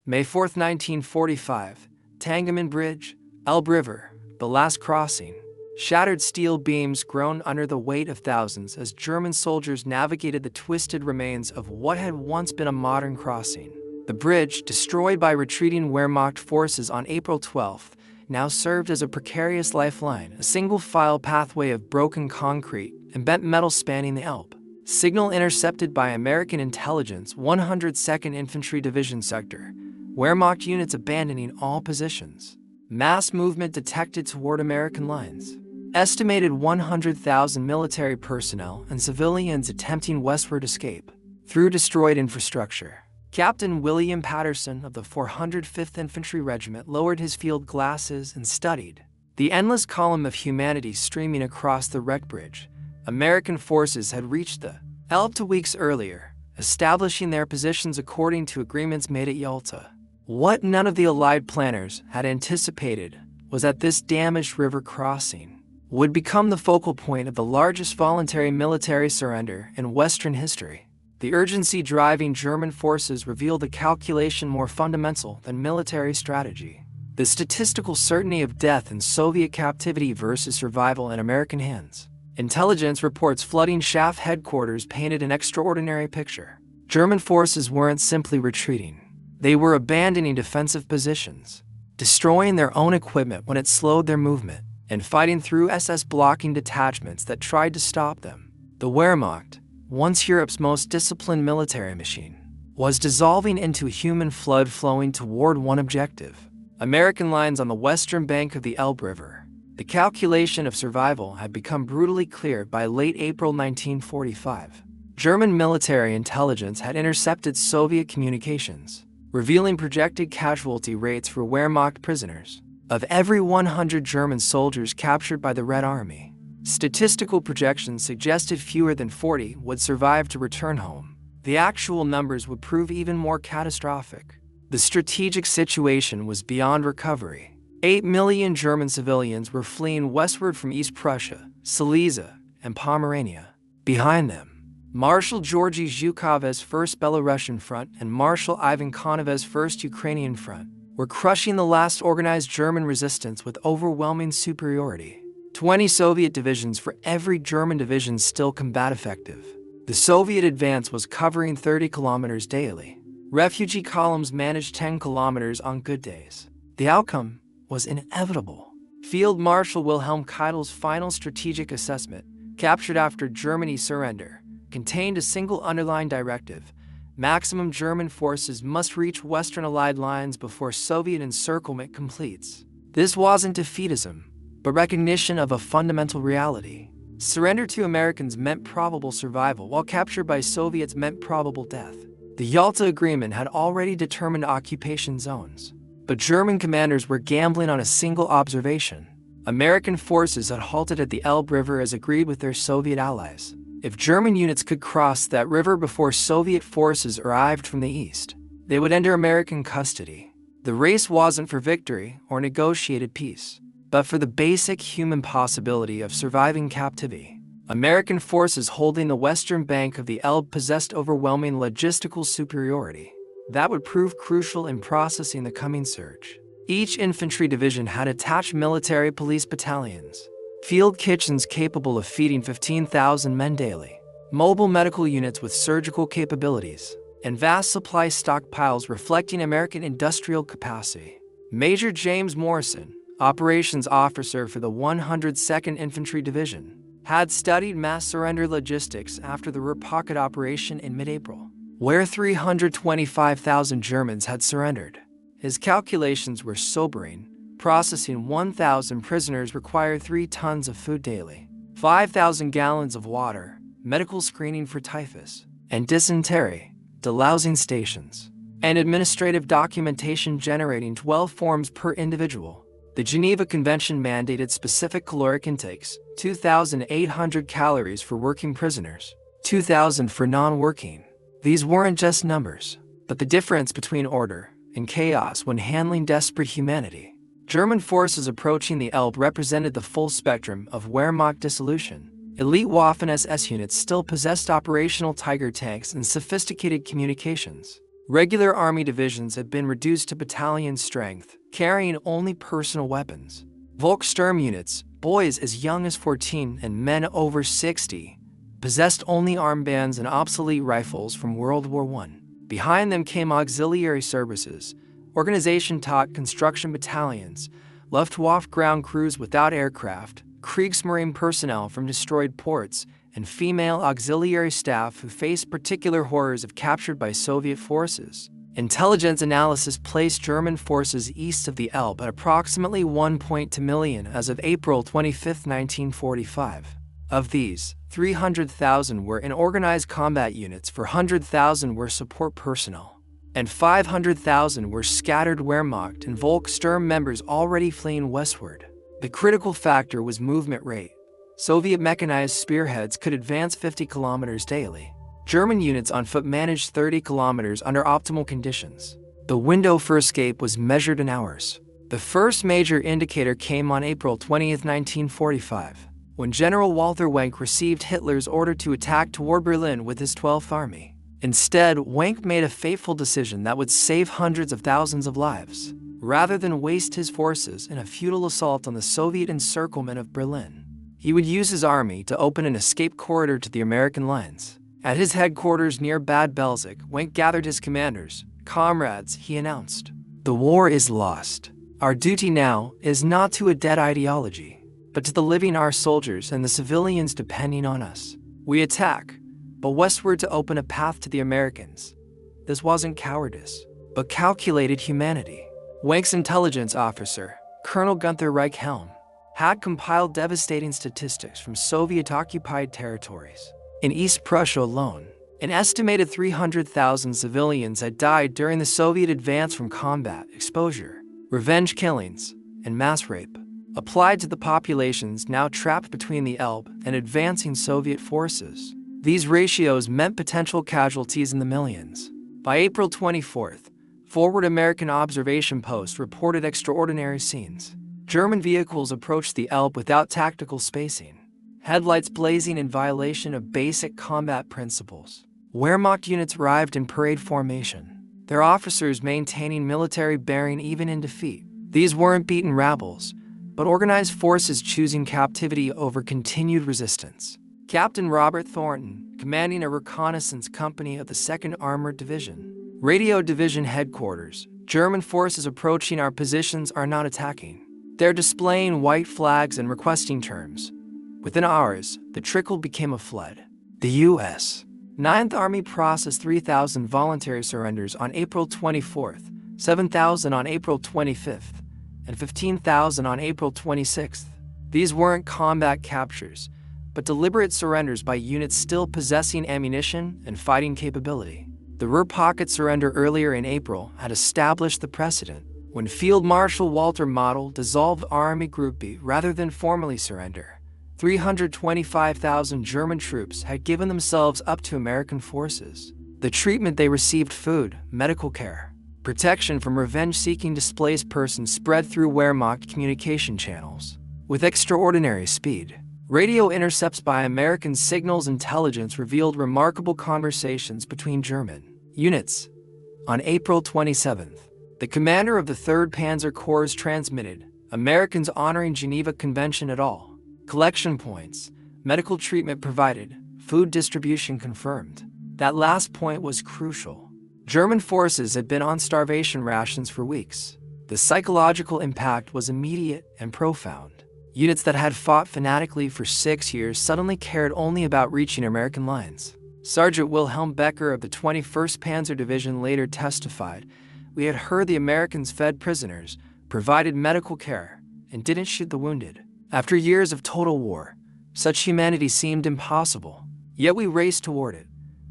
May 4, 1945, Tangeman Bridge, Elbe River, the last crossing. Shattered steel beams groaned under the weight of thousands as German soldiers navigated the twisted remains of what had once been a modern crossing. The bridge, destroyed by retreating Wehrmacht forces on April 12th, now served as a precarious lifeline, a single-file pathway of broken concrete and bent metal spanning the Elbe. Signal intercepted by American intelligence 102nd Infantry Division sector. Wehrmacht units abandoning all positions. Mass movement detected toward American lines. Estimated 100,000 military personnel and civilians attempting westward escape through destroyed infrastructure. Captain William Patterson of the 405th Infantry Regiment lowered his field glasses and studied the endless column of humanity streaming across the wrecked bridge. American forces had reached the Elbe 2 weeks earlier, establishing their positions according to agreements made at Yalta. What none of the Allied planners had anticipated was that this damaged river crossing would become the focal point of the largest voluntary military surrender in Western history. The urgency driving German forces revealed a calculation more fundamental than military strategy: the statistical certainty of death in Soviet captivity versus survival in American hands. Intelligence reports flooding Schaff headquarters painted an extraordinary picture. German forces weren't simply retreating. They were abandoning defensive positions, destroying their own equipment when it slowed their movement, and fighting through SS blocking detachments that tried to stop them. The Wehrmacht, once Europe's most disciplined military machine, was dissolving into a human flood flowing toward one objective: American lines on the western bank of the Elbe River. The calculation of survival had become brutally clear by late April 1945. German military intelligence had intercepted Soviet communications, revealing projected casualty rates for Wehrmacht prisoners. Of every 100 German soldiers captured by the Red Army, statistical projections suggested fewer than 40 would survive to return home. The actual numbers would prove even more catastrophic. The strategic situation was beyond recovery. 8 million German civilians were fleeing westward from East Prussia, Silesia, and Pomerania. Behind them, Marshal Georgy Zhukov's 1st Belarusian Front and Marshal Ivan Konov's 1st Ukrainian Front were crushing the last organized German resistance with overwhelming superiority. 20 Soviet divisions for every German division still combat effective. The Soviet advance was covering 30 kilometers daily. Refugee columns managed 10 kilometers on good days. The outcome was inevitable. Field Marshal Wilhelm Keitel's final strategic assessment, captured after Germany's surrender, contained a single underlined directive: maximum German forces must reach Western Allied lines before Soviet encirclement completes. This wasn't defeatism, but recognition of a fundamental reality. Surrender to Americans meant probable survival, while capture by Soviets meant probable death. The Yalta Agreement had already determined occupation zones, but German commanders were gambling on a single observation: American forces had halted at the Elbe River as agreed with their Soviet allies. If German units could cross that river before Soviet forces arrived from the east, they would enter American custody. The race wasn't for victory or negotiated peace, but for the basic human possibility of surviving captivity. American forces holding the western bank of the Elbe possessed overwhelming logistical superiority that would prove crucial in processing the coming surge. Each infantry division had attached military police battalions, field kitchens capable of feeding 15,000 men daily, mobile medical units with surgical capabilities, and vast supply stockpiles reflecting American industrial capacity. Major James Morrison, operations officer for the 102nd Infantry Division, had studied mass surrender logistics after the Ruhr Pocket operation in mid-April, where 325,000 Germans had surrendered. His calculations were sobering. Processing 1,000 prisoners required 3 tons of food daily, 5,000 gallons of water, medical screening for typhus and dysentery, delousing stations, and administrative documentation generating 12 forms per individual. The Geneva Convention mandated specific caloric intakes: 2,800 calories for working prisoners, 2,000 for non-working. These weren't just numbers, but the difference between order and chaos when handling desperate humanity. German forces approaching the Elbe represented the full spectrum of Wehrmacht dissolution. Elite Waffen SS units still possessed operational Tiger tanks and sophisticated communications. Regular army divisions had been reduced to battalion strength, carrying only personal weapons. Volkssturm units, boys as young as 14 and men over 60, possessed only armbands and obsolete rifles from World War I. Behind them came auxiliary services, organization-taught construction battalions, Luftwaffe ground crews without aircraft, Kriegsmarine personnel from destroyed ports, and female auxiliary staff who faced particular horrors if captured by Soviet forces. Intelligence analysis placed German forces east of the Elbe at approximately 1.2 million as of April 25, 1945. Of these, 300,000 were in organized combat units, 400,000 were support personnel, and 500,000 were scattered Wehrmacht and Volkssturm members already fleeing westward. The critical factor was movement rate. Soviet mechanized spearheads could advance 50 kilometers daily. German units on foot managed 30 kilometers under optimal conditions. The window for escape was measured in hours. The first major indicator came on April 20, 1945, when General Walter Wenck received Hitler's order to attack toward Berlin with his 12th Army. Instead, Wenck made a fateful decision that would save hundreds of thousands of lives. Rather than waste his forces in a futile assault on the Soviet encirclement of Berlin, he would use his army to open an escape corridor to the American lines. At his headquarters near Bad Belzig, Wenck gathered his commanders. "Comrades," he announced, "the war is lost. Our duty now is not to a dead ideology, but to the living, our soldiers and the civilians depending on us. We attack, but westward to open a path to the Americans." This wasn't cowardice, but calculated humanity. Wenck's intelligence officer, Colonel Gunther Reichhelm, had compiled devastating statistics from Soviet-occupied territories. In East Prussia alone, an estimated 300,000 civilians had died during the Soviet advance from combat, exposure, revenge killings, and mass rape, applied to the populations now trapped between the Elbe and advancing Soviet forces. These ratios meant potential casualties in the millions. By April 24th, forward American observation posts reported extraordinary scenes. German vehicles approached the Elbe without tactical spacing, headlights blazing in violation of basic combat principles. Wehrmacht units arrived in parade formation, their officers maintaining military bearing even in defeat. These weren't beaten rabbles, but organized forces choosing captivity over continued resistance. Captain Robert Thornton, commanding a reconnaissance company of the 2nd Armored Division. Radio Division Headquarters. German forces approaching our positions are not attacking. They're displaying white flags and requesting terms. Within hours, the trickle became a flood. The U.S. 9th Army processed 3,000 voluntary surrenders on April 24th, 7,000 on April 25th, and 15,000 on April 26th. These weren't combat captures, but deliberate surrenders by units still possessing ammunition and fighting capability. The Ruhr Pocket surrender earlier in April had established the precedent. When Field Marshal Walter Model dissolved Army Group B rather than formally surrender, 325,000 German troops had given themselves up to American forces. The treatment they received, food, medical care, protection from revenge-seeking displaced persons, spread through Wehrmacht communication channels. With extraordinary speed, radio intercepts by American signals intelligence revealed remarkable conversations between German units. On April 27th, the commander of the 3rd Panzer Corps transmitted, "Americans honoring Geneva Convention at all. Collection points, medical treatment provided, food distribution confirmed." That last point was crucial. German forces had been on starvation rations for weeks. The psychological impact was immediate and profound. Units that had fought fanatically for 6 years suddenly cared only about reaching American lines. Sergeant Wilhelm Becker of the 21st Panzer Division later testified, "We had heard the Americans fed prisoners, provided medical care, and didn't shoot the wounded. After years of total war, such humanity seemed impossible. Yet we raced toward it.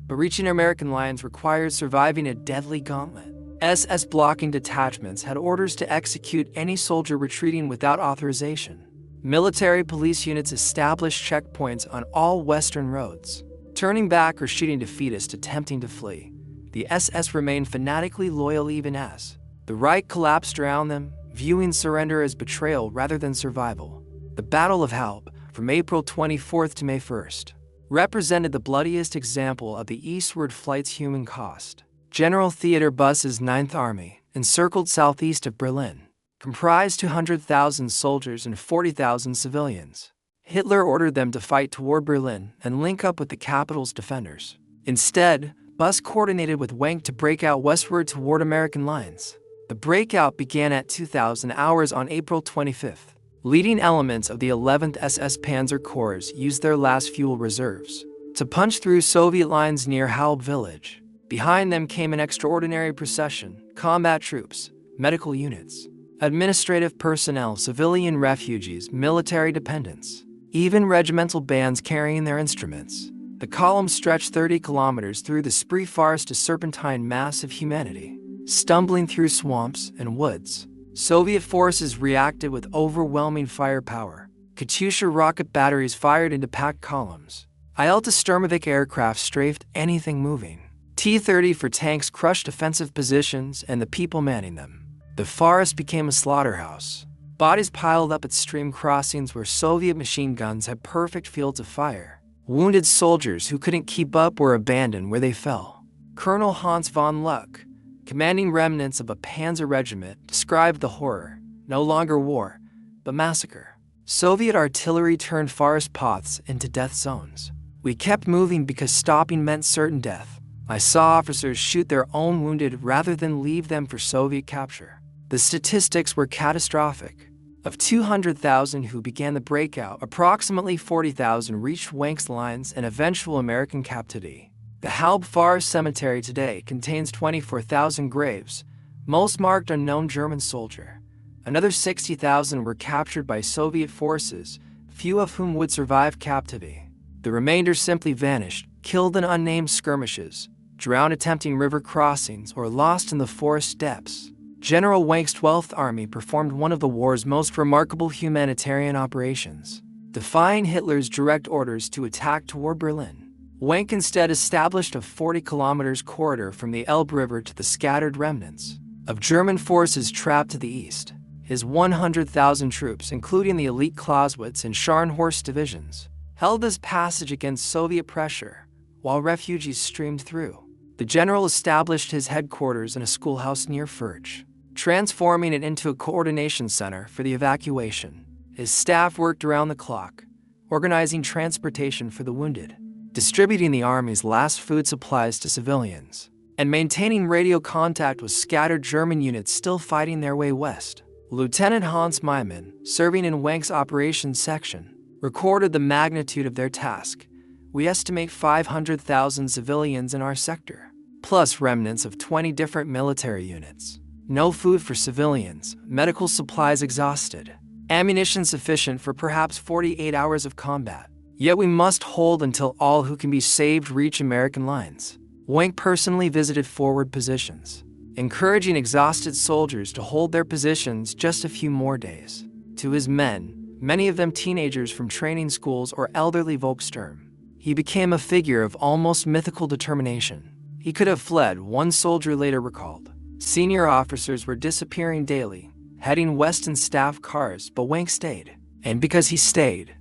But reaching American lines required surviving a deadly gauntlet." SS blocking detachments had orders to execute any soldier retreating without authorization. Military police units established checkpoints on all Western roads. Turning back or shooting defeatists attempting to flee, the SS remained fanatically loyal even as the Reich collapsed around them, viewing surrender as betrayal rather than survival. The Battle of Halb, from April 24th to May 1st, represented the bloodiest example of the eastward flight's human cost. General Theodor Buss's Ninth Army encircled southeast of Berlin, comprised 200,000 soldiers and 40,000 civilians. Hitler ordered them to fight toward Berlin and link up with the capital's defenders. Instead, Buss coordinated with Wenck to break out westward toward American lines. The breakout began at 2000 hours on April 25th. Leading elements of the 11th SS Panzer Corps used their last fuel reserves to punch through Soviet lines near Halb village. Behind them came an extraordinary procession: combat troops, medical units, administrative personnel, civilian refugees, military dependents, even regimental bands carrying their instruments. The column stretched 30 kilometers through the Spree Forest, a serpentine mass of humanity, stumbling through swamps and woods. Soviet forces reacted with overwhelming firepower. Katyusha rocket batteries fired into packed columns. Ielta Sturmovik aircraft strafed anything moving. T-30 for tanks crushed defensive positions and the people manning them. The forest became a slaughterhouse. Bodies piled up at stream crossings where Soviet machine guns had perfect fields of fire. Wounded soldiers who couldn't keep up were abandoned where they fell. Colonel Hans von Luck, commanding remnants of a panzer regiment, described the horror: no longer war, but massacre. Soviet artillery turned forest paths into death zones. We kept moving because stopping meant certain death. I saw officers shoot their own wounded rather than leave them for Soviet capture. The statistics were catastrophic. Of 200,000 who began the breakout, approximately 40,000 reached Wenck's lines and eventual American captivity. The Halb Forest Cemetery today contains 24,000 graves, most marked unknown German soldier. Another 60,000 were captured by Soviet forces, few of whom would survive captivity. The remainder simply vanished, killed in unnamed skirmishes, drowned attempting river crossings, or lost in the forest depths. General Wenck's 12th Army performed one of the war's most remarkable humanitarian operations, defying Hitler's direct orders to attack toward Berlin. Wenck instead established a 40 kilometers corridor from the Elbe River to the scattered remnants of German forces trapped to the east. His 100,000 troops, including the elite Clausewitz and Scharnhorst divisions, held this passage against Soviet pressure, while refugees streamed through. The general established his headquarters in a schoolhouse near Furch, transforming it into a coordination center for the evacuation. His staff worked around the clock, organizing transportation for the wounded, distributing the army's last food supplies to civilians, and maintaining radio contact with scattered German units still fighting their way west. Lieutenant Hans Meiman, serving in Wenck's operations section, recorded the magnitude of their task. We estimate 500,000 civilians in our sector, plus remnants of 20 different military units. No food for civilians, medical supplies exhausted, ammunition sufficient for perhaps 48 hours of combat. Yet we must hold until all who can be saved reach American lines. Wenck personally visited forward positions, encouraging exhausted soldiers to hold their positions just a few more days. To his men, many of them teenagers from training schools or elderly Volkssturm, he became a figure of almost mythical determination. He could have fled, one soldier later recalled. Senior officers were disappearing daily, heading west in staff cars, but Wenck stayed. And because he stayed,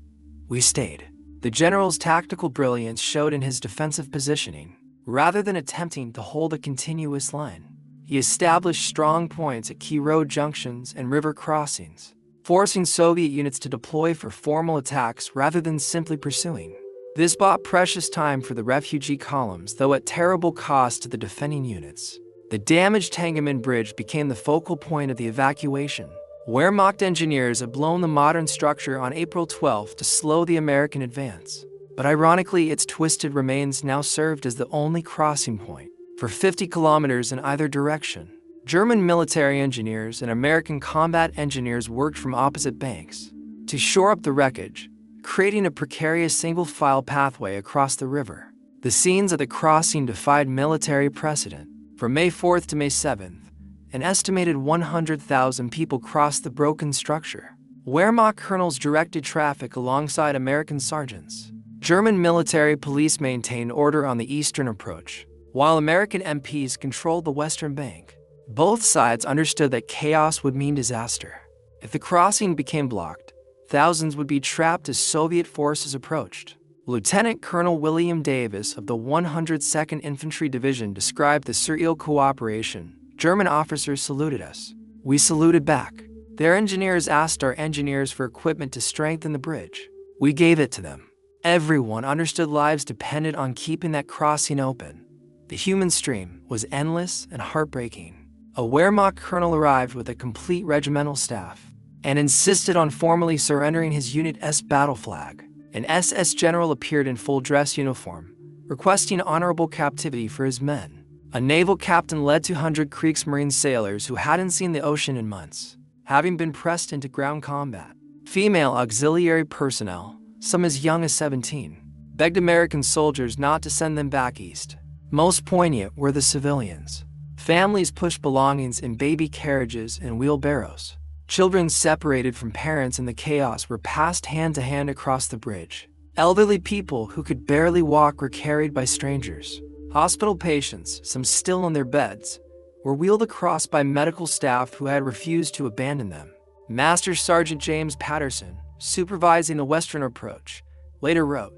we stayed. The general's tactical brilliance showed in his defensive positioning. Rather than attempting to hold a continuous line, he established strong points at key road junctions and river crossings, forcing Soviet units to deploy for formal attacks rather than simply pursuing. This bought precious time for the refugee columns, though at terrible cost to the defending units. The damaged Tangeman Bridge became the focal point of the evacuation. Wehrmacht engineers had blown the modern structure on April 12 to slow the American advance. But ironically, its twisted remains now served as the only crossing point for 50 kilometers in either direction. German military engineers and American combat engineers worked from opposite banks to shore up the wreckage, creating a precarious single-file pathway across the river. The scenes of the crossing defied military precedent. From May 4th to May 7th, an estimated 100,000 people crossed the broken structure. Wehrmacht colonels directed traffic alongside American sergeants. German military police maintained order on the eastern approach, while American MPs controlled the western bank. Both sides understood that chaos would mean disaster. If the crossing became blocked, thousands would be trapped as Soviet forces approached. Lieutenant Colonel William Davis of the 102nd Infantry Division described the surreal cooperation. German officers saluted us. We saluted back. Their engineers asked our engineers for equipment to strengthen the bridge. We gave it to them. Everyone understood lives depended on keeping that crossing open. The human stream was endless and heartbreaking. A Wehrmacht colonel arrived with a complete regimental staff and insisted on formally surrendering his unit's battle flag. An SS general appeared in full dress uniform, requesting honorable captivity for his men. A naval captain led 200 Kriegsmarine sailors who hadn't seen the ocean in months, having been pressed into ground combat. Female auxiliary personnel, some as young as 17, begged American soldiers not to send them back east. Most poignant were the civilians. Families pushed belongings in baby carriages and wheelbarrows. Children separated from parents in the chaos were passed hand to hand across the bridge. Elderly people who could barely walk were carried by strangers. Hospital patients, some still on their beds, were wheeled across by medical staff who had refused to abandon them. Master Sergeant James Patterson, supervising the western approach, later wrote,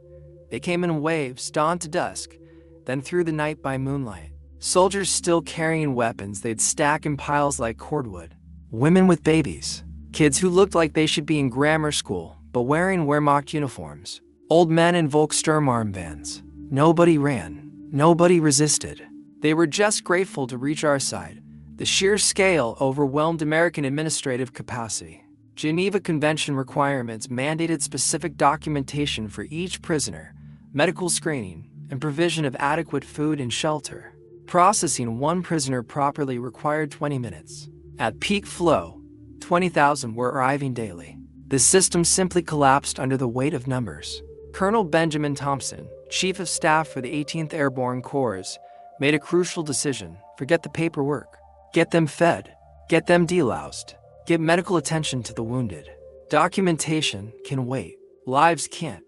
"They came in waves, dawn to dusk, then through the night by moonlight. Soldiers still carrying weapons they'd stack in piles like cordwood. Women with babies. Kids who looked like they should be in grammar school, but wearing Wehrmacht uniforms. Old men in Volkssturm armbands. Nobody ran. Nobody resisted. They were just grateful to reach our side. The sheer scale overwhelmed American administrative capacity. Geneva Convention requirements mandated specific documentation for each prisoner, medical screening, and provision of adequate food and shelter. Processing one prisoner properly required 20 minutes. At peak flow, 20,000 were arriving daily. The system simply collapsed under the weight of numbers. Colonel Benjamin Thompson, Chief of Staff for the 18th Airborne Corps, made a crucial decision. Forget the paperwork. Get them fed. Get them deloused. Give medical attention to the wounded. Documentation can wait. Lives can't.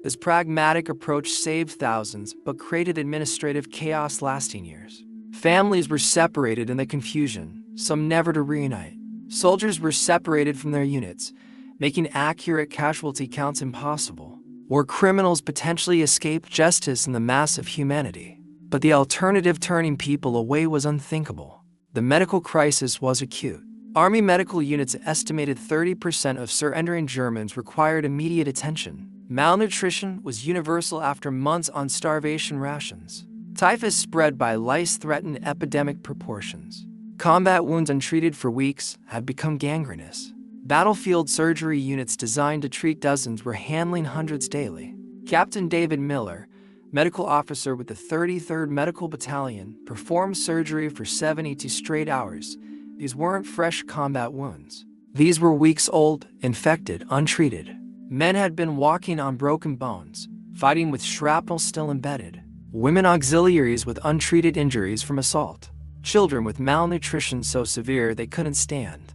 This pragmatic approach saved thousands, but created administrative chaos lasting years. Families were separated in the confusion, some never to reunite. Soldiers were separated from their units, making accurate casualty counts impossible. War criminals potentially escaped justice in the mass of humanity. But the alternative, turning people away, was unthinkable. The medical crisis was acute. Army medical units estimated 30% of surrendering Germans required immediate attention. Malnutrition was universal after months on starvation rations. Typhus spread by lice threatened epidemic proportions. Combat wounds untreated for weeks had become gangrenous. Battlefield surgery units designed to treat dozens were handling hundreds daily. Captain David Miller, medical officer with the 33rd Medical Battalion, performed surgery for 72 straight hours. These weren't fresh combat wounds. These were weeks old, infected, untreated. Men had been walking on broken bones, fighting with shrapnel still embedded. Women auxiliaries with untreated injuries from assault. Children with malnutrition so severe they couldn't stand.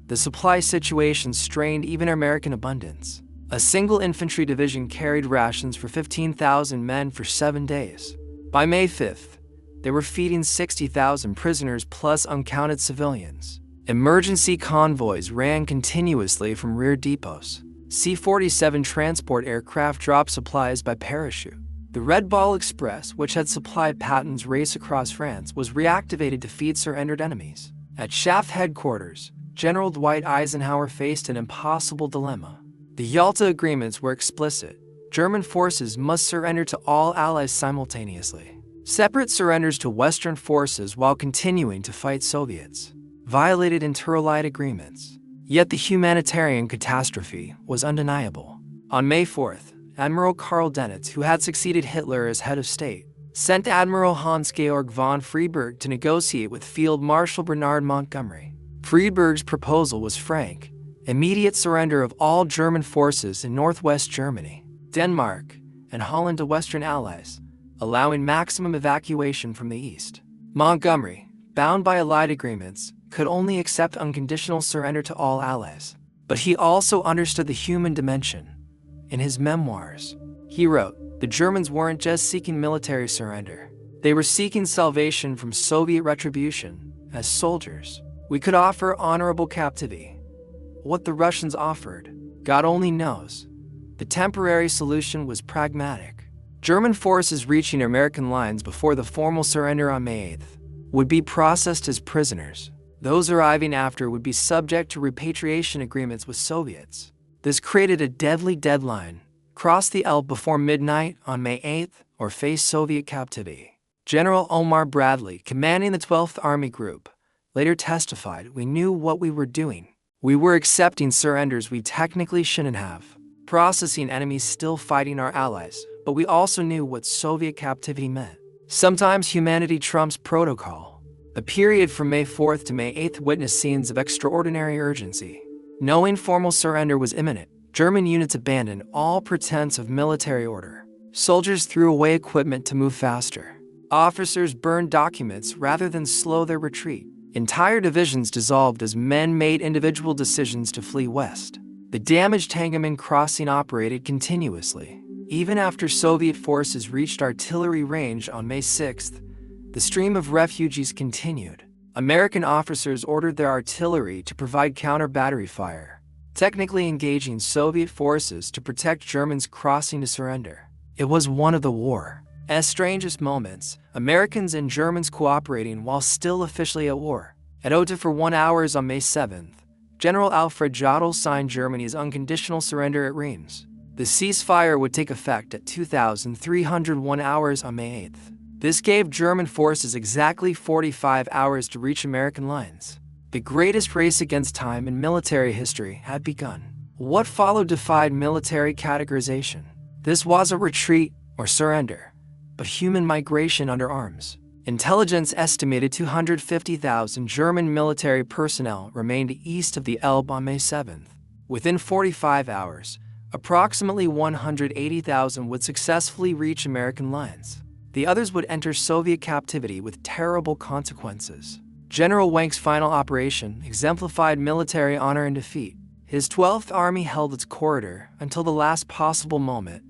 The supply situation strained even American abundance. A single infantry division carried rations for 15,000 men for 7 days. By May 5th, they were feeding 60,000 prisoners plus uncounted civilians. Emergency convoys ran continuously from rear depots. C-47 transport aircraft dropped supplies by parachute. The Red Ball Express, which had supplied Patton's race across France, was reactivated to feed surrendered enemies. At Schaff headquarters, General Dwight Eisenhower faced an impossible dilemma. The Yalta agreements were explicit. German forces must surrender to all allies simultaneously. Separate surrenders to Western forces while continuing to fight Soviets violated interallied agreements. Yet the humanitarian catastrophe was undeniable. On May 4th, Admiral Karl Dönitz, who had succeeded Hitler as head of state, sent Admiral Hans-Georg von Friedberg to negotiate with Field Marshal Bernard Montgomery. Friedberg's proposal was frank: immediate surrender of all German forces in northwest Germany, Denmark, and Holland to Western allies, allowing maximum evacuation from the east. Montgomery, bound by allied agreements, could only accept unconditional surrender to all allies. But he also understood the human dimension. In his memoirs, he wrote, "The Germans weren't just seeking military surrender. They were seeking salvation from Soviet retribution. As soldiers, we could offer honorable captivity. What the Russians offered, God only knows. The temporary solution was pragmatic. German forces reaching American lines before the formal surrender on May 8th would be processed as prisoners. Those arriving after would be subject to repatriation agreements with Soviets. This created a deadly deadline: cross the Elbe before midnight on May 8th or face Soviet captivity. General Omar Bradley, commanding the 12th Army Group, later testified, "We knew what we were doing. We were accepting surrenders we technically shouldn't have, processing enemies still fighting our allies, but we also knew what Soviet captivity meant." Sometimes humanity trumps protocol. The period from May 4th to May 8th witnessed scenes of extraordinary urgency. Knowing formal surrender was imminent, German units abandoned all pretense of military order. Soldiers threw away equipment to move faster. Officers burned documents rather than slow their retreat. Entire divisions dissolved as men made individual decisions to flee west. The damaged Tangeman crossing operated continuously. Even after Soviet forces reached artillery range on May 6th, the stream of refugees continued. American officers ordered their artillery to provide counter-battery fire, technically engaging Soviet forces to protect Germans crossing to surrender. It was one of the war's strangest moments, Americans and Germans cooperating while still officially at war. At 1 hours on May 7th, General Alfred Jodl signed Germany's unconditional surrender at Reims. The ceasefire would take effect at 2301 hours on May 8th. This gave German forces exactly 45 hours to reach American lines. The greatest race against time in military history had begun. What followed defied military categorization. This was a retreat or surrender, but human migration under arms. Intelligence estimated 250,000 German military personnel remained east of the Elbe on May 7th. Within 45 hours, approximately 180,000 would successfully reach American lines. The others would enter Soviet captivity with terrible consequences. General Wenck's final operation exemplified military honor and defeat. His 12th Army held its corridor until the last possible moment,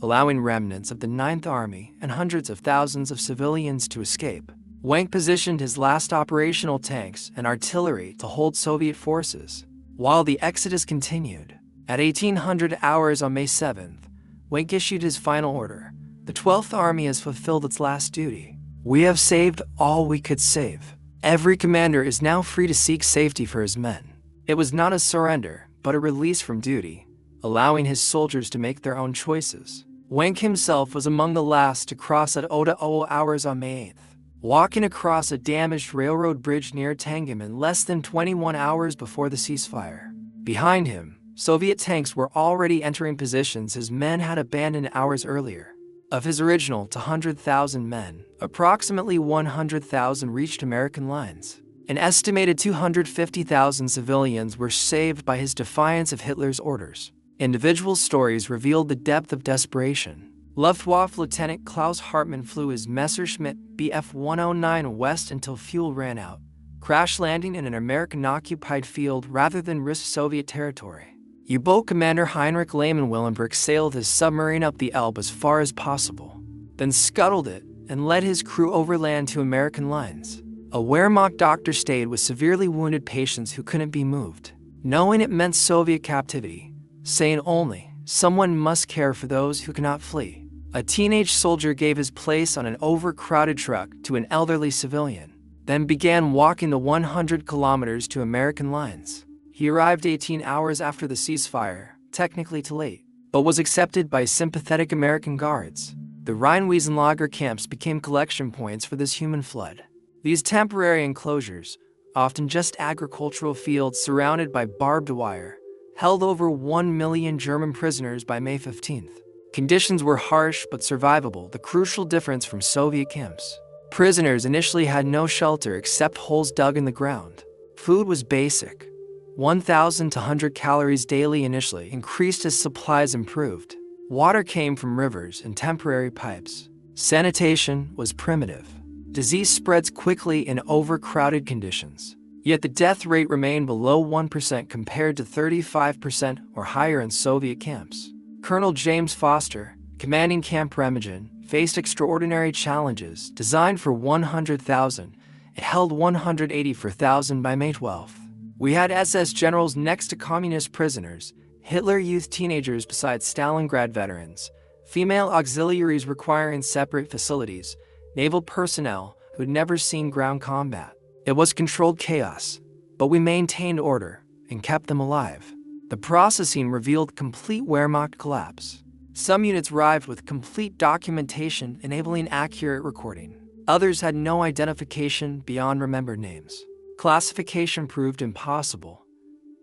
allowing remnants of the 9th Army and hundreds of thousands of civilians to escape. Wenck positioned his last operational tanks and artillery to hold Soviet forces, while the exodus continued. At 1800 hours on May 7th, Wenck issued his final order: "The 12th Army has fulfilled its last duty. We have saved all we could save. Every commander is now free to seek safety for his men." It was not a surrender, but a release from duty, allowing his soldiers to make their own choices. Wenck himself was among the last to cross at 00 hours on May 8th, walking across a damaged railroad bridge near Tangeman less than 21 hours before the ceasefire. Behind him, Soviet tanks were already entering positions his men had abandoned hours earlier. Of his original 200,000 men, approximately 100,000 reached American lines. An estimated 250,000 civilians were saved by his defiance of Hitler's orders. Individual stories revealed the depth of desperation. Luftwaffe Lieutenant Klaus Hartmann flew his Messerschmitt Bf 109 west until fuel ran out, crash landing in an American-occupied field rather than risk Soviet territory. U-boat commander Heinrich Lehmann-Willenbrock sailed his submarine up the Elbe as far as possible, then scuttled it and led his crew overland to American lines. A Wehrmacht doctor stayed with severely wounded patients who couldn't be moved, knowing it meant Soviet captivity, saying only, "Someone must care for those who cannot flee." A teenage soldier gave his place on an overcrowded truck to an elderly civilian, then began walking the 100 kilometers to American lines. He arrived 18 hours after the ceasefire, technically too late, but was accepted by sympathetic American guards. The Rhine-Wiesenlager camps became collection points for this human flood. These temporary enclosures, often just agricultural fields surrounded by barbed wire, held over 1 million German prisoners by May 15th. Conditions were harsh but survivable, the crucial difference from Soviet camps. Prisoners initially had no shelter except holes dug in the ground. Food was basic. 1,000 to 100 calories daily initially, increased as supplies improved. Water came from rivers and temporary pipes. Sanitation was primitive. Disease spreads quickly in overcrowded conditions. Yet the death rate remained below 1% compared to 35% or higher in Soviet camps. Colonel James Foster, commanding Camp Remagen, faced extraordinary challenges. Designed for 100,000, it held 184,000 by May 12th. We had SS generals next to communist prisoners, Hitler Youth teenagers besides Stalingrad veterans, female auxiliaries requiring separate facilities, naval personnel who'd never seen ground combat. It was controlled chaos, but we maintained order and kept them alive. The processing revealed complete Wehrmacht collapse. Some units arrived with complete documentation enabling accurate recording. Others had no identification beyond remembered names. Classification proved impossible.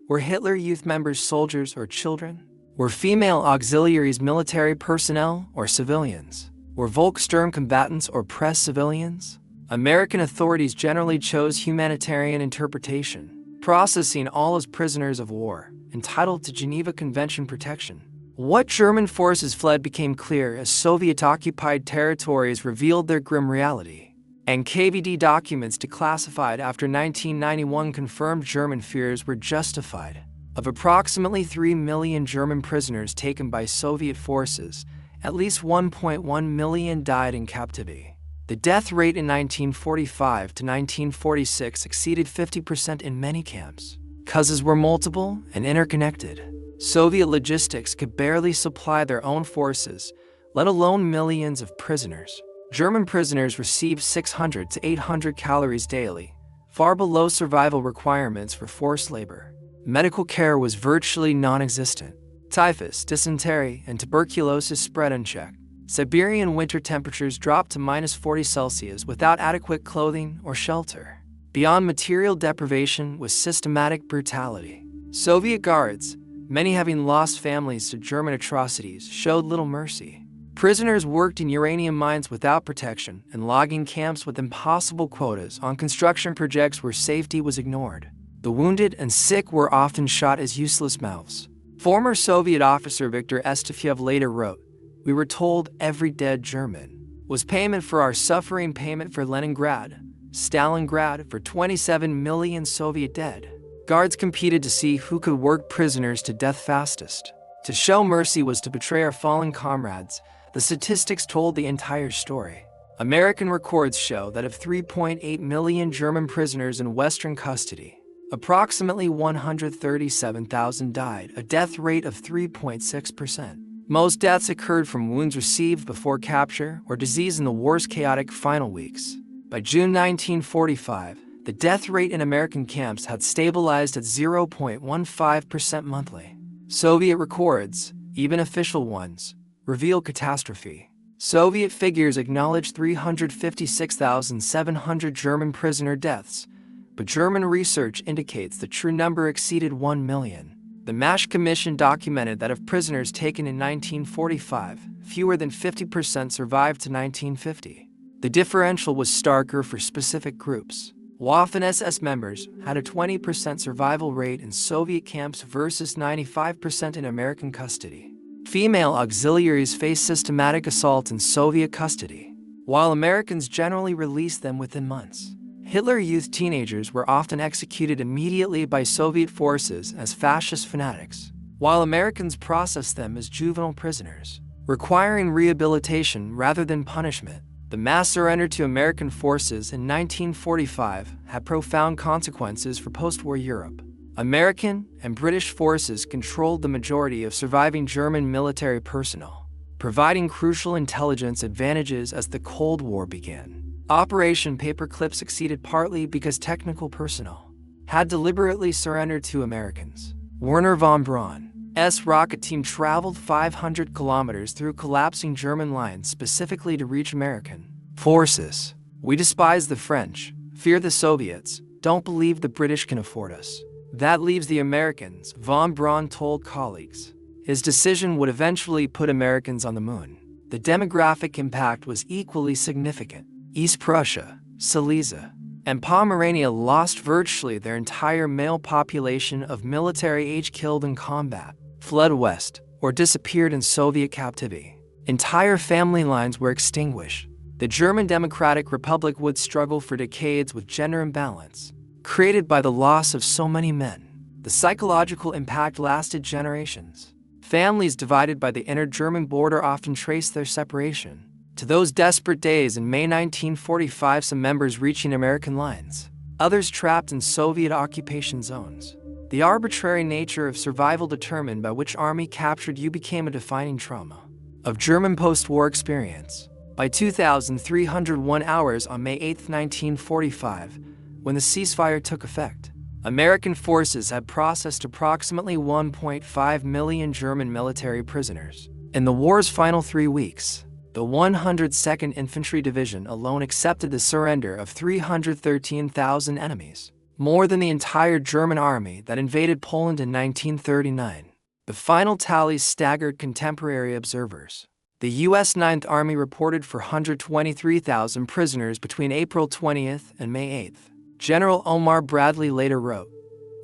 Were Hitler Youth members soldiers or children? Were female auxiliaries military personnel or civilians? Were Volkssturm combatants or press civilians? American authorities generally chose humanitarian interpretation, processing all as prisoners of war, entitled to Geneva Convention protection. What German forces fled became clear as Soviet-occupied territories revealed their grim reality. NKVD documents declassified after 1991 confirmed German fears were justified. Of approximately 3 million German prisoners taken by Soviet forces, at least 1.1 million died in captivity. The death rate in 1945 to 1946 exceeded 50% in many camps. Causes were multiple and interconnected. Soviet logistics could barely supply their own forces, let alone millions of prisoners. German prisoners received 600 to 800 calories daily, far below survival requirements for forced labor. Medical care was virtually non-existent. Typhus, dysentery, and tuberculosis spread unchecked. Siberian winter temperatures dropped to -40°C without adequate clothing or shelter. Beyond material deprivation was systematic brutality. Soviet guards, many having lost families to German atrocities, showed little mercy. Prisoners worked in uranium mines without protection and logging camps with impossible quotas on construction projects where safety was ignored. The wounded and sick were often shot as useless mouths. Former Soviet officer Viktor Estefiev later wrote, "We were told every dead German was payment for our suffering, payment for Leningrad, Stalingrad, for 27 million Soviet dead." Guards competed to see who could work prisoners to death fastest. To show mercy was to betray our fallen comrades. The statistics told the entire story. American records show that of 3.8 million German prisoners in Western custody, approximately 137,000 died, a death rate of 3.6%. Most deaths occurred from wounds received before capture or disease in the war's chaotic final weeks. By June 1945, the death rate in American camps had stabilized at 0.15% monthly. Soviet records, even official ones, reveal catastrophe. Soviet figures acknowledge 356,700 German prisoner deaths, but German research indicates the true number exceeded 1 million. The MASH Commission documented that of prisoners taken in 1945, fewer than 50% survived to 1950. The differential was starker for specific groups. Waffen-SS members had a 20% survival rate in Soviet camps versus 95% in American custody. Female auxiliaries faced systematic assault in Soviet custody, while Americans generally released them within months. Hitler Youth teenagers were often executed immediately by Soviet forces as fascist fanatics, while Americans processed them as juvenile prisoners, requiring rehabilitation rather than punishment. The mass surrender to American forces in 1945 had profound consequences for post-war Europe. American and British forces controlled the majority of surviving German military personnel, providing crucial intelligence advantages as the Cold War began. Operation Paperclip succeeded partly because technical personnel had deliberately surrendered to Americans. Werner von Braun's rocket team traveled 500 kilometers through collapsing German lines specifically to reach American forces. "We despise the French, fear the Soviets, don't believe the British can afford us. That leaves the Americans," von Braun told colleagues. His decision would eventually put Americans on the moon. The demographic impact was equally significant. East Prussia, Silesia, and Pomerania lost virtually their entire male population of military age killed in combat, fled west, or disappeared in Soviet captivity. Entire family lines were extinguished. The German Democratic Republic would struggle for decades with gender imbalance, created by the loss of so many men. The psychological impact lasted generations. Families divided by the inner German border often traced their separation to those desperate days in May 1945, some members reaching American lines, others trapped in Soviet occupation zones. The arbitrary nature of survival determined by which army captured you became a defining trauma of German post-war experience. By 2,301 hours on May 8, 1945, when the ceasefire took effect, American forces had processed approximately 1.5 million German military prisoners. In the war's final 3 weeks, the 102nd Infantry Division alone accepted the surrender of 313,000 enemies, more than the entire German army that invaded Poland in 1939. The final tallies staggered contemporary observers. The U.S. Ninth Army reported 423,000 prisoners between April 20th and May 8th. General Omar Bradley later wrote,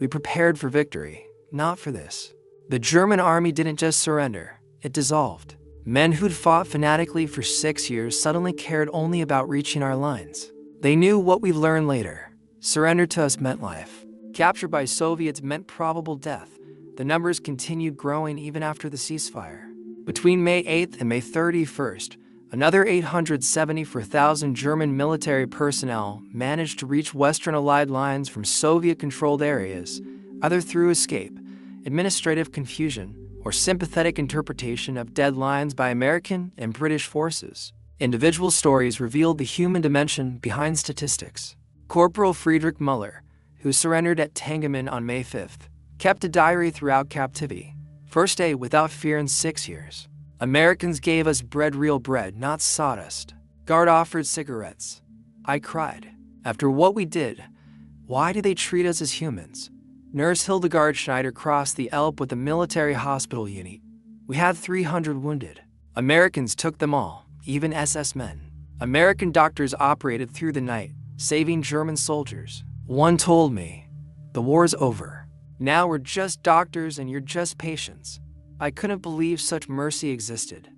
"We prepared for victory, not for this." The German army didn't just surrender, it dissolved. Men who'd fought fanatically for 6 years suddenly cared only about reaching our lines. They knew what we've learned later. Surrender to us meant life. Capture by Soviets meant probable death. The numbers continued growing even after the ceasefire. Between May 8th and May 31st, another 874,000 German military personnel managed to reach Western Allied lines from Soviet-controlled areas, either through escape, administrative confusion, or sympathetic interpretation of dead lines by American and British forces. Individual stories revealed the human dimension behind statistics. Corporal Friedrich Müller, who surrendered at Tangeman on May 5th, kept a diary throughout captivity. First day without fear in 6 years. Americans gave us bread, real bread, not sawdust. Guard offered cigarettes. I cried. After what we did, why do they treat us as humans? Nurse Hildegard Schneider crossed the Elbe with the military hospital unit. We had 300 wounded. Americans took them all, even SS men. American doctors operated through the night, saving German soldiers. One told me, "The war's over. Now we're just doctors and you're just patients." I couldn't believe such mercy existed.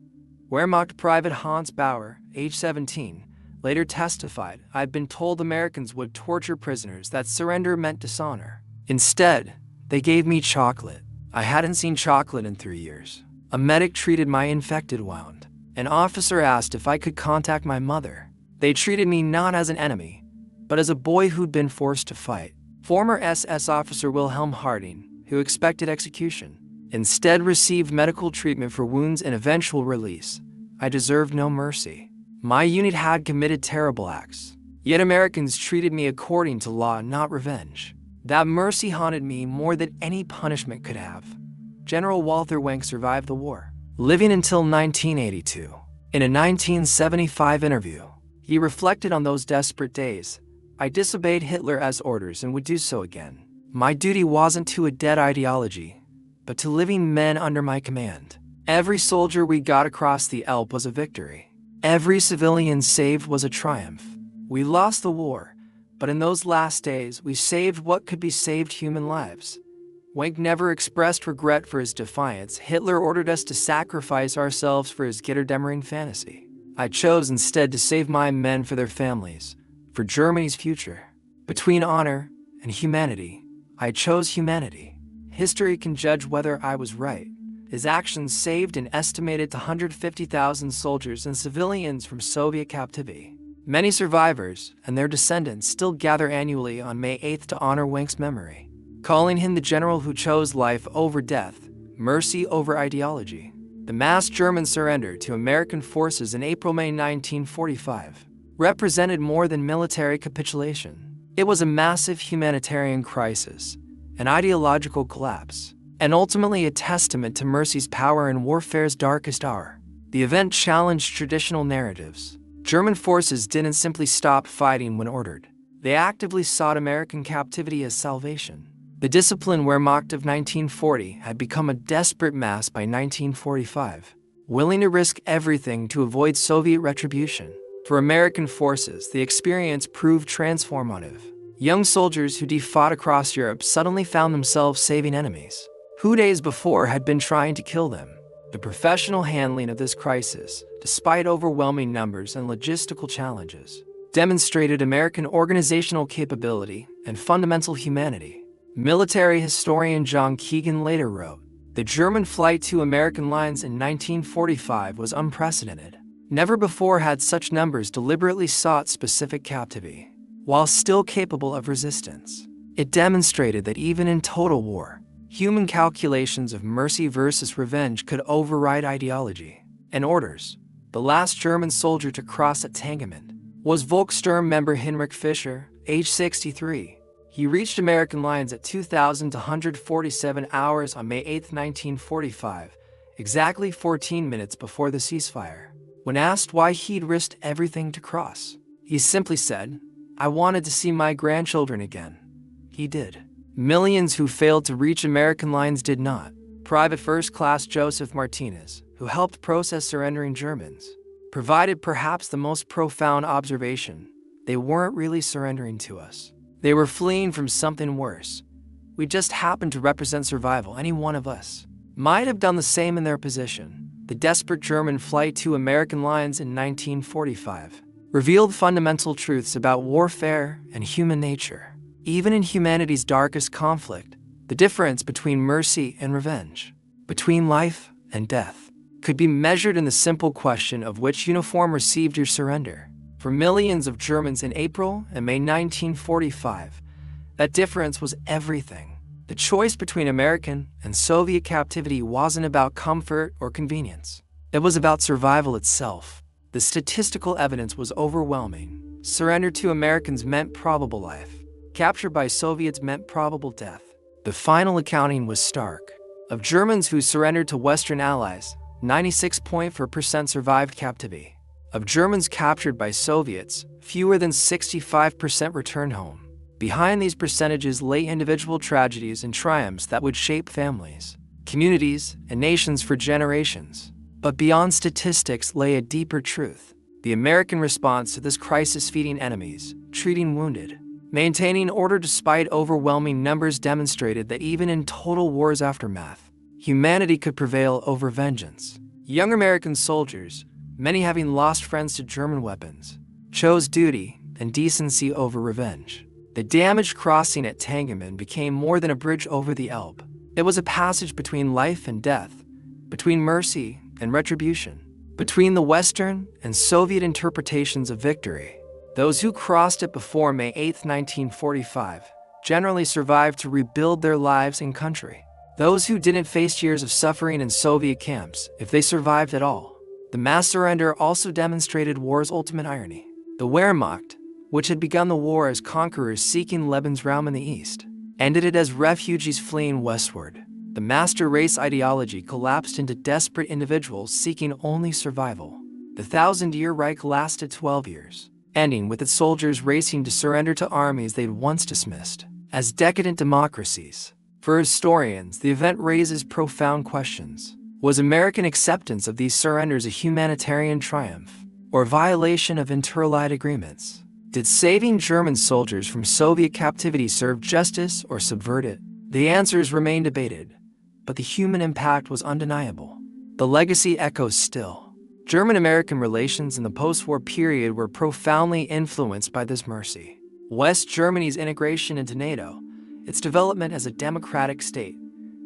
Wehrmacht Private Hans Bauer, age 17, later testified, "I'd been told Americans would torture prisoners, that surrender meant dishonor. Instead, they gave me chocolate. I hadn't seen chocolate in 3 years. A medic treated my infected wound. An officer asked if I could contact my mother. They treated me not as an enemy, but as a boy who'd been forced to fight." Former SS officer Wilhelm Harding, who expected execution, instead received medical treatment for wounds and eventual release. "I deserved no mercy. My unit had committed terrible acts. Yet Americans treated me according to law, not revenge. That mercy haunted me more than any punishment could have." General Walther Wenck survived the war, living until 1982. In a 1975 interview, he reflected on those desperate days. "I disobeyed Hitler as orders and would do so again. My duty wasn't to a dead ideology, but to living men under my command. Every soldier we got across the Elbe was a victory. Every civilian saved was a triumph. We lost the war, but in those last days we saved what could be saved: human lives." Wenck never expressed regret for his defiance. "Hitler ordered us to sacrifice ourselves for his Götterdämmerung fantasy. I chose instead to save my men for their families, for Germany's future. Between honor and humanity, I chose humanity. History can judge whether I was right." His actions saved an estimated 150,000 soldiers and civilians from Soviet captivity. Many survivors and their descendants still gather annually on May 8th to honor Wenck's memory, calling him the general who chose life over death, mercy over ideology. The mass German surrender to American forces in April-May 1945 represented more than military capitulation. It was a massive humanitarian crisis, an ideological collapse, and ultimately a testament to mercy's power in warfare's darkest hour. The event challenged traditional narratives. German forces didn't simply stop fighting when ordered. They actively sought American captivity as salvation. The disciplined Wehrmacht of 1940 had become a desperate mass by 1945, willing to risk everything to avoid Soviet retribution. For American forces, the experience proved transformative. Young soldiers who'd fought across Europe suddenly found themselves saving enemies who days before had been trying to kill them. The professional handling of this crisis, despite overwhelming numbers and logistical challenges, demonstrated American organizational capability and fundamental humanity. Military historian John Keegan later wrote, "The German flight to American lines in 1945 was unprecedented. Never before had such numbers deliberately sought specific captivity, while still capable of resistance. It demonstrated that even in total war, human calculations of mercy versus revenge could override ideology and orders. The last German soldier to cross at Tangeman was Volkssturm member Heinrich Fischer, age 63. He reached American lines at 2,147 hours on May 8, 1945, exactly 14 minutes before the ceasefire. When asked why he'd risked everything to cross, he simply said, "I wanted to see my grandchildren again." He did. Millions who failed to reach American lines did not. Private First Class Joseph Martinez, who helped process surrendering Germans, provided perhaps the most profound observation. They weren't really surrendering to us. They were fleeing from something worse. We just happened to represent survival. Any one of us might have done the same in their position. The desperate German flight to American lines in 1945 revealed fundamental truths about warfare and human nature. Even in humanity's darkest conflict, the difference between mercy and revenge, between life and death, could be measured in the simple question of which uniform received your surrender. For millions of Germans in April and May 1945, that difference was everything. The choice between American and Soviet captivity wasn't about comfort or convenience. It was about survival itself. The statistical evidence was overwhelming. Surrender to Americans meant probable life. Capture by Soviets meant probable death. The final accounting was stark. Of Germans who surrendered to Western allies, 96.4% survived captivity. Of Germans captured by Soviets, fewer than 65% returned home. Behind these percentages lay individual tragedies and triumphs that would shape families, communities, and nations for generations. But beyond statistics lay a deeper truth. The American response to this crisis: feeding enemies, treating wounded, maintaining order despite overwhelming numbers, demonstrated that even in total war's aftermath, humanity could prevail over vengeance. Young American soldiers, many having lost friends to German weapons, chose duty and decency over revenge. The damaged crossing at Tangeman became more than a bridge over the Elbe. It was a passage between life and death, between mercy and retribution, between the Western and Soviet interpretations of victory. Those who crossed it before May 8, 1945, generally survived to rebuild their lives and country. Those who didn't faced years of suffering in Soviet camps, if they survived at all. The mass surrender also demonstrated war's ultimate irony. The Wehrmacht, which had begun the war as conquerors seeking Lebensraum in the east, ended it as refugees fleeing westward. The master race ideology collapsed into desperate individuals seeking only survival. The Thousand-Year Reich lasted 12 years, ending with its soldiers racing to surrender to armies they'd once dismissed as decadent democracies. For historians, the event raises profound questions. Was American acceptance of these surrenders a humanitarian triumph, or violation of interallied agreements? Did saving German soldiers from Soviet captivity serve justice or subvert it? The answers remain debated, but the human impact was undeniable. The legacy echoes still. German-American relations in the post-war period were profoundly influenced by this mercy. West Germany's integration into NATO, its development as a democratic state,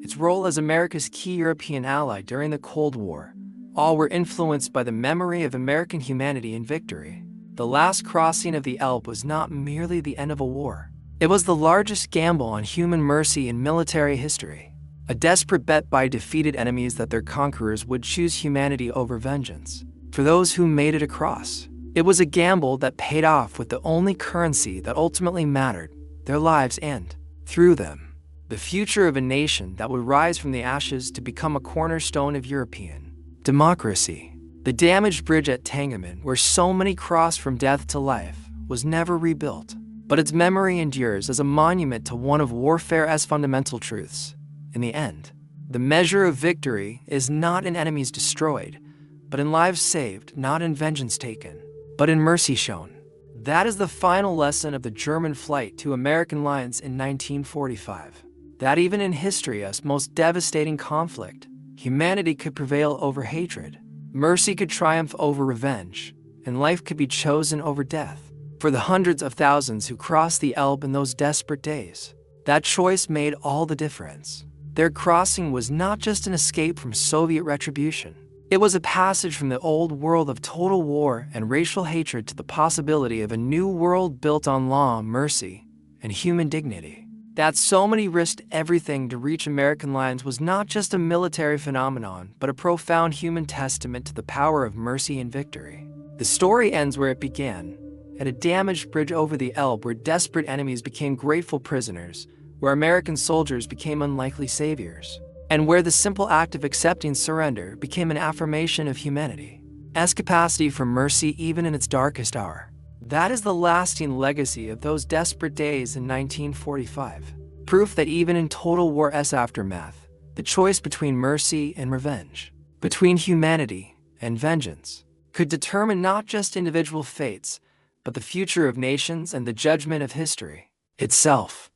its role as America's key European ally during the Cold War, all were influenced by the memory of American humanity and victory. The last crossing of the Elbe was not merely the end of a war. It was the largest gamble on human mercy in military history. A desperate bet by defeated enemies that their conquerors would choose humanity over vengeance. For those who made it across, it was a gamble that paid off with the only currency that ultimately mattered: their lives and, through them, the future of a nation that would rise from the ashes to become a cornerstone of European democracy. The damaged bridge at Tangeman, where so many crossed from death to life, was never rebuilt, but its memory endures as a monument to one of warfare's fundamental truths. In the end, the measure of victory is not in enemies destroyed, but in lives saved, not in vengeance taken, but in mercy shown. That is the final lesson of the German flight to American lines in 1945. That even in history's most devastating conflict, humanity could prevail over hatred, mercy could triumph over revenge, and life could be chosen over death. For the hundreds of thousands who crossed the Elbe in those desperate days, that choice made all the difference. Their crossing was not just an escape from Soviet retribution. It was a passage from the old world of total war and racial hatred to the possibility of a new world built on law, mercy, and human dignity. That so many risked everything to reach American lines was not just a military phenomenon, but a profound human testament to the power of mercy and victory. The story ends where it began, at a damaged bridge over the Elbe where desperate enemies became grateful prisoners, where American soldiers became unlikely saviors, and where the simple act of accepting surrender became an affirmation of humanity's capacity for mercy even in its darkest hour. That is the lasting legacy of those desperate days in 1945. Proof that even in total war's aftermath, the choice between mercy and revenge, between humanity and vengeance, could determine not just individual fates, but the future of nations and the judgment of history itself.